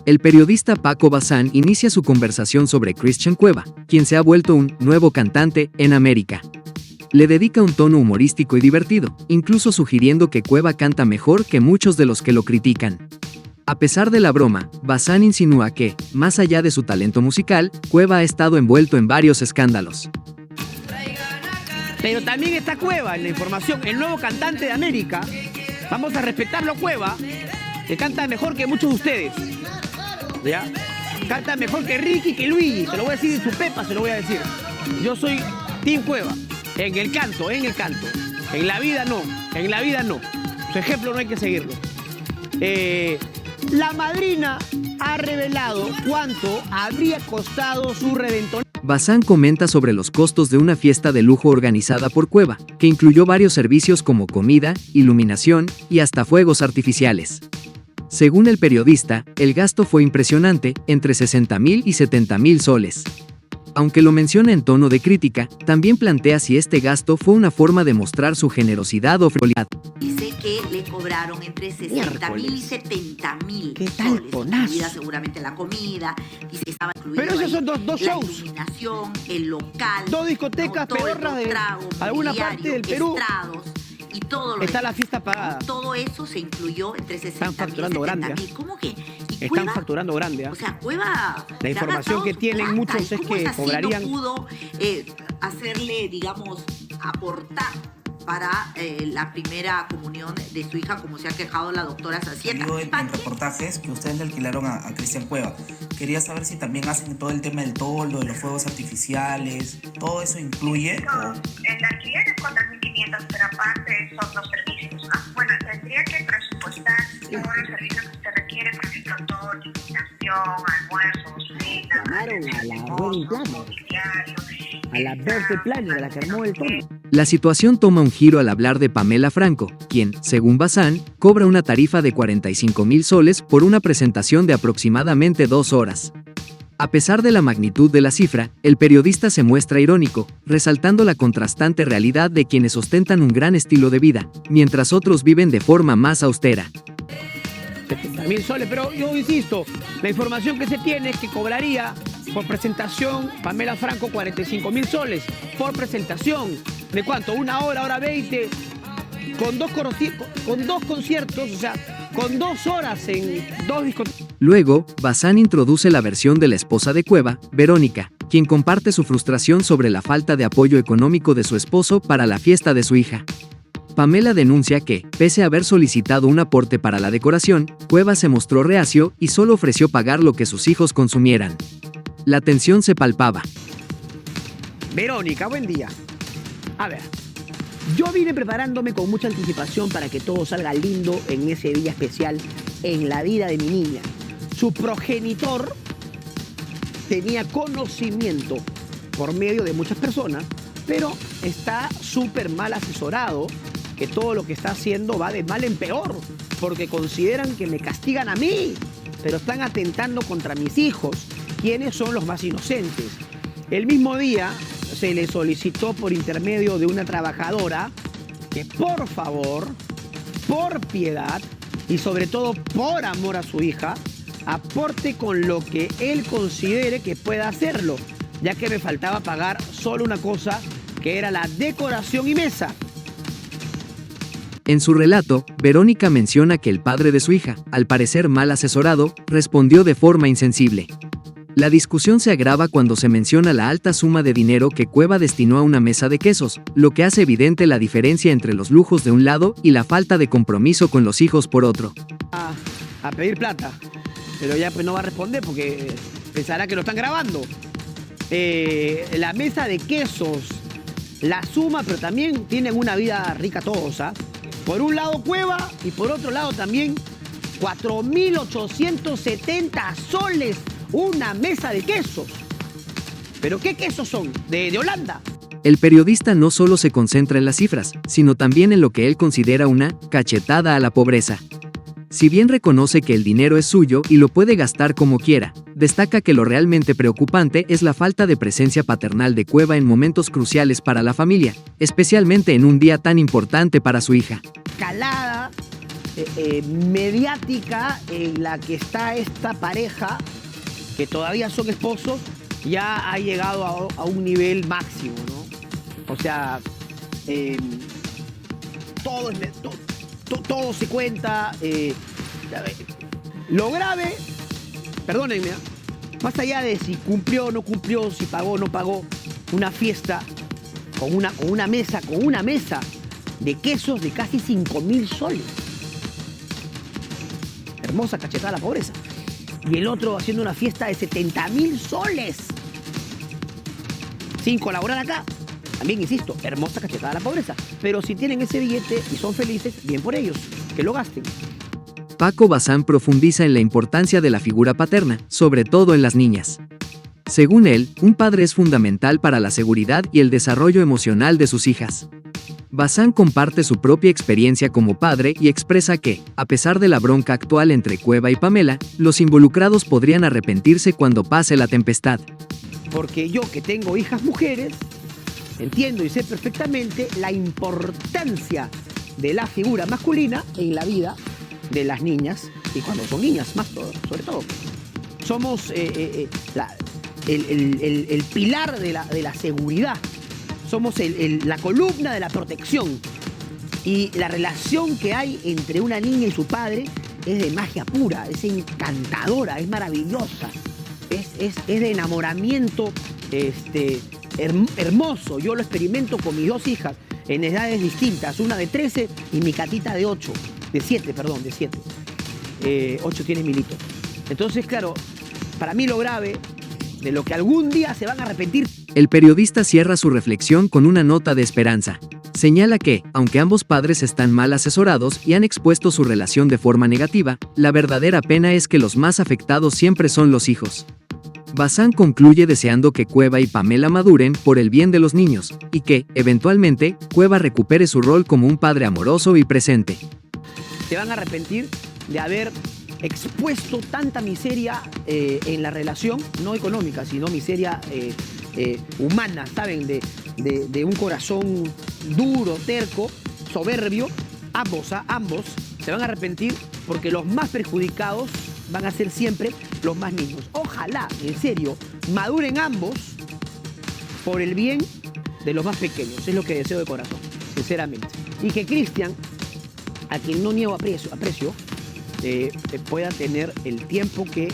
El periodista Paco Bazán inicia su conversación sobre Christian Cueva, quien se ha vuelto un nuevo cantante en América. Le dedica un tono humorístico y divertido, incluso sugiriendo que Cueva canta mejor que muchos de los que lo critican. A pesar de la broma, Bazán insinúa que, más allá de su talento musical, Cueva ha estado envuelto en varios escándalos. Pero también está Cueva en la información, el nuevo cantante de América. Vamos a respetarlo, Cueva, que canta mejor que muchos de ustedes. ¿Ya? Canta mejor que Ricky, que Luigi, se lo voy a decir en su pepa, se lo voy a decir. Yo soy Team Cueva, en el canto. En la vida no, Su ejemplo no hay que seguirlo. La madrina ha revelado cuánto habría costado su reventón. Bazán comenta sobre los costos de una fiesta de lujo organizada por Cueva, que incluyó varios servicios como comida, iluminación y hasta fuegos artificiales. Según el periodista, el gasto fue impresionante, entre 60.000 y 70.000 soles. Aunque lo menciona en tono de crítica, también plantea si este gasto fue una forma de mostrar su generosidad o frivolidad. Dice que le cobraron entre 60.000 y 70.000 ¿Qué tal, soles, tonazo? incluida seguramente la comida, dice que estaba incluido Pero esos ahí son dos la shows. iluminación, el local, Dos discotecas todo el pedorras de trago, alguna parte mobiliario, del Perú. estrados y todo lo Está demás. la fiesta pagada. Todo eso se incluyó entre 60.000 y facturando grande, 70.000. ¿Cómo que? ¿Y Están Cueva? facturando grande, ¿eh? O sea, Cueva La información que tienen muchos es que cobrarían. No pudo hacerle, digamos, aportar para la primera comunión de su hija, como se ha quejado la doctora Sacieta. Salió en reportajes que ustedes le alquilaron a Christian Cueva. Quería saber si también hacen todo el tema del toldo, de los fuegos artificiales. ¿Todo eso incluye? No, el alquiler es 4.500, pero aparte son los servicios, ¿no? Bueno, tendría que presupuestar todos los servicios que usted requiere, por ejemplo, todo, iluminación, almuerzos, cena, Llamaron a la wedding planner, mobiliario, a la birthday planner, a la que armó el tono. La situación toma un giro al hablar de Pamela Franco, quien, según Bazán, cobra una tarifa de 45.000 soles por una presentación de aproximadamente 2 horas. A pesar de la magnitud de la cifra, el periodista se muestra irónico, resaltando la contrastante realidad de quienes ostentan un gran estilo de vida, mientras otros viven de forma más austera. 70.000 soles, pero yo insisto, la información que se tiene es que cobraría por presentación Pamela Franco 45.000 soles por presentación. ¿De cuánto? ¿1 hora, hora 20? Con dos conciertos, o sea, con 2 horas en 2 discotecas. Luego, Bazán introduce la versión de la esposa de Cueva, Verónica, quien comparte su frustración sobre la falta de apoyo económico de su esposo para la fiesta de su hija. Pamela denuncia que, pese a haber solicitado un aporte para la decoración, Cueva se mostró reacio y solo ofreció pagar lo que sus hijos consumieran. La tensión se palpaba. Verónica, buen día. A ver, yo vine preparándome con mucha anticipación para que todo salga lindo en ese día especial en la vida de mi niña. Su progenitor tenía conocimiento por medio de muchas personas, pero está súper mal asesorado, que todo lo que está haciendo va de mal en peor, porque consideran que me castigan a mí, pero están atentando contra mis hijos, quienes son los más inocentes. El mismo día se le solicitó por intermedio de una trabajadora que por favor, por piedad y sobre todo por amor a su hija, aporte con lo que él considere que pueda hacerlo, ya que me faltaba pagar solo una cosa, que era la decoración y mesa. En su relato, Verónica menciona que el padre de su hija, al parecer mal asesorado, respondió de forma insensible. La discusión se agrava cuando se menciona la alta suma de dinero que Cueva destinó a una mesa de quesos, lo que hace evidente la diferencia entre los lujos de un lado y la falta de compromiso con los hijos por otro. A pedir plata, pero ya pues no va a responder porque pensará que lo están grabando. La mesa de quesos, la suma, pero también tienen una vida rica todos, ¿ah? Por un lado Cueva y por otro lado también 4.870 soles una mesa de quesos. ¿Pero qué quesos son? ¿De Holanda? El periodista no solo se concentra en las cifras, sino también en lo que él considera una cachetada a la pobreza. Si bien reconoce que el dinero es suyo y lo puede gastar como quiera, destaca que lo realmente preocupante es la falta de presencia paternal de Cueva en momentos cruciales para la familia, especialmente en un día tan importante para su hija. Calada, mediática en la que está esta pareja, que todavía son esposos, ya ha llegado a un nivel máximo, ¿no? O sea, todo se cuenta. Lo grave, perdónenme, más allá de si cumplió o no cumplió, si pagó o no pagó, una fiesta con una mesa de quesos de casi 5.000 soles. Hermosa cachetada a la pobreza. Y el otro haciendo una fiesta de 70.000 soles. Sin colaborar acá. También, insisto, hermosa cachetada a la pobreza. Pero si tienen ese billete y son felices, bien por ellos, que lo gasten. Paco Bazán profundiza en la importancia de la figura paterna, sobre todo en las niñas. Según él, un padre es fundamental para la seguridad y el desarrollo emocional de sus hijas. Bazán comparte su propia experiencia como padre y expresa que, a pesar de la bronca actual entre Cueva y Pamela, los involucrados podrían arrepentirse cuando pase la tempestad. Porque yo, que tengo hijas mujeres, entiendo y sé perfectamente la importancia de la figura masculina en la vida de las niñas, y cuando son niñas más sobre todo. Somos el pilar de la seguridad. Somos la columna de la protección. Y la relación que hay entre una niña y su padre es de magia pura, es encantadora, es maravillosa, es de enamoramiento hermoso. Yo lo experimento con mis dos hijas en edades distintas, una de 13 y mi catita de 8, de 7. 8 tiene Milito. Entonces, claro, para mí lo grave, de lo que algún día se van a arrepentir. El periodista cierra su reflexión con una nota de esperanza. Señala que, aunque ambos padres están mal asesorados y han expuesto su relación de forma negativa, la verdadera pena es que los más afectados siempre son los hijos. Bazán concluye deseando que Cueva y Pamela maduren por el bien de los niños, y que, eventualmente, Cueva recupere su rol como un padre amoroso y presente. Se van a arrepentir de haber expuesto tanta miseria en la relación, no económica, sino miseria humana, ¿saben? De un corazón duro, terco, soberbio. Ambos se van a arrepentir porque los más perjudicados van a ser siempre los más niños. Ojalá, en serio, maduren ambos por el bien de los más pequeños. Es lo que deseo de corazón, sinceramente. Y que Cristian, a quien no niego aprecio, pueda tener el tiempo que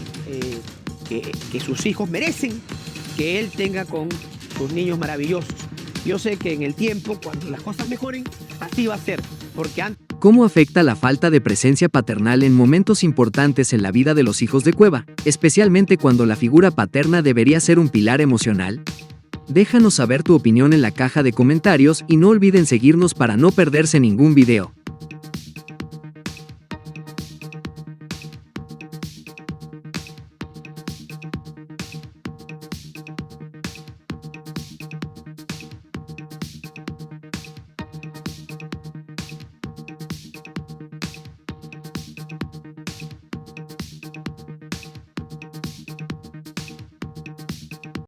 sus hijos merecen que él tenga con sus niños maravillosos. Yo sé que en el tiempo, cuando las cosas mejoren, así va a ser, porque antes... ¿Cómo afecta la falta de presencia paternal en momentos importantes en la vida de los hijos de Cueva, especialmente cuando la figura paterna debería ser un pilar emocional? Déjanos saber tu opinión en la caja de comentarios y no olviden seguirnos para no perderse ningún video.